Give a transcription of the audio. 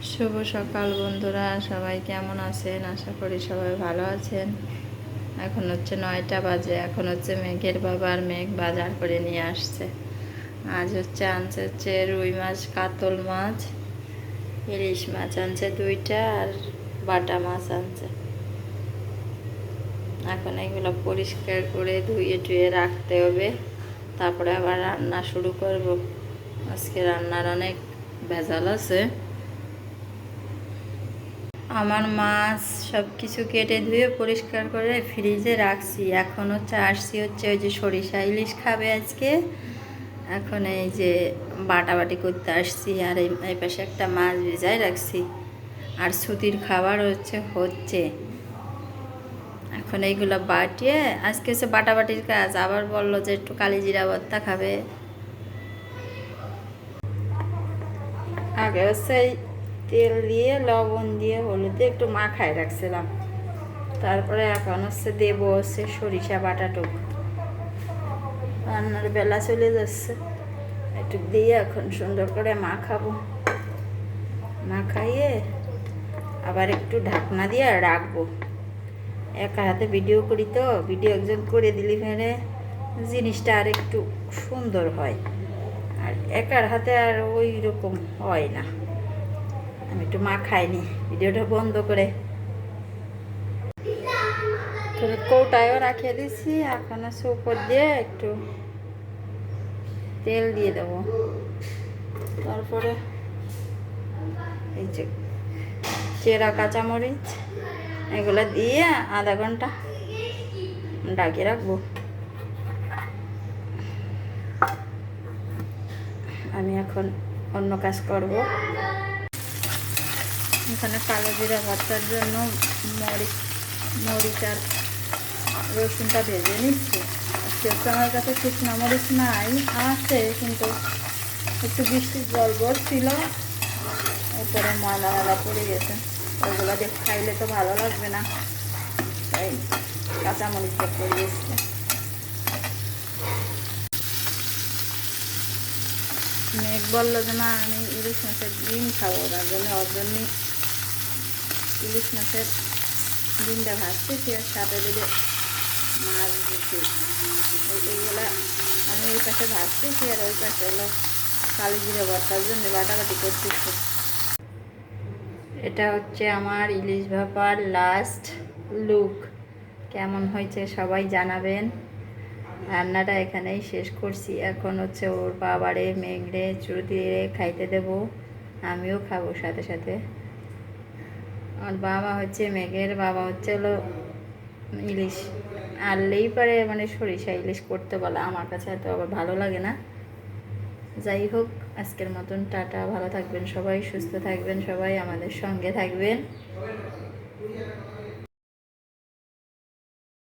শুভ সকাল বন্ধুরা, সবাই কেমন আছেন? আশা করি সবাই ভালো আছেন। এখন হচ্ছে 9টা বাজে। এখন হচ্ছে মেঘের বাবার মেঘ বাজার করে নিয়ে আসছে। আজ আনছে রুই মাছ, কাতল মাছ, ইলিশ মাছ আনছে 2টা, আর বাটা মাছ আনছে। এখন এগুলো পরিষ্কার করে ধুয়ে টুয়ে রাখতে হবে, তারপরে আবার রান্না শুরু করব। আজকে রান্নার অনেক ভেজাল আছে। আমার মাছ সব কিছু কেটে ধুয়ে পরিষ্কার করে ফ্রিজে রাখছি। এখন আসছি ওই যে সরিষা ইলিশ খাবে আজকে। এখন এই যে বাটাবাটি করতে আসছি, আর এই পাশে একটা মাছ ভিজায় রাখছি, আর সুতির খাবার হচ্ছে এখন এইগুলো বাটিয়ে আজকে বাটাবাটির কাজ। আবার বললো যে একটু কালিজিরা ভর্তা খাবে। আগে তেল দিয়ে লবণ দিয়ে হলুদ দিয়ে একটু মাখায় রাখছিলাম, তারপরে এখন দেবো সরিষা বাটাটুক। রান্নার বেলা চলে যাচ্ছে, একটু দিয়ে এখন সুন্দর করে মাখাবো। মাখাইয়ে আবার একটু ঢাকনা দিয়ে রাখবো। একা হাতে ভিডিও করি তো, ভিডিও একজন করে দিলি ফেলে জিনিসটা আর একটু সুন্দর হয়, আর একার হাতে আর ওই রকম হয় না। আমি একটু মাখাইনি, ভিডিওটা বন্ধ করে কৌটায়ও রাখিয়ে দিচ্ছি। এখন উপর দিয়ে একটু তেল দিয়ে দেবো, তারপরে এই যে চেরা কাঁচামরিচ এগুলো দিয়ে আধা ঘন্টা ঢাকিয়ে রাখবো। আমি এখন অন্য কাজ করব। এখানে কালো জিরা ভর্তার জন্য মরিচ আর রসুনটা ভেজে নিচ্ছি। সেহেতু আমার কাছে শুকনো মরিচ নাই, আছে কিন্তু একটু বৃষ্টির জল ছিল, উপরে ময়লা ময়লা পড়ে গেছে। ওইগুলো দিয়ে খাইলে তো ভালো লাগবে না, তাই কাঁচামরিচটা পড়ে গেছে। মেঘ বললো যে মা আমি ইলিশ মাছের ডিম খাবো, তার জন্য ওর জন্যই ইলিশ মাছের ডিমটা ভাজতেছি, আর সাথে দিলে মাছ দিচ্ছি। এইগুলা আমি এই পাশে ভাজতেছি, আর ওই পাশে হলো কালো জিরে ভর্তার জন্য বাটাবাটি করতেছি। এটা আমার ইলিশ ভাপার লাস্ট লুক। কেমন হয়েছে সবাই জানাবেন। রান্নাটা এখানেই শেষ করছি। এখন ওর বাবারে মেঘরে চুড়িয়ে খাইতে দেব, আমিও খাবো সাথে সাথে। আর বাবা মেঘের বাবা হলো ইলিশ আনলেই পারে, মানে সরিষা ইলিশ করতে বলে। আমার কাছে এত আবার ভালো লাগে না। যাই হোক, আজকের মতন টাটা। ভালো থাকবেন সবাই, সুস্থ থাকবেন সবাই, আমাদের সঙ্গে থাকবেন।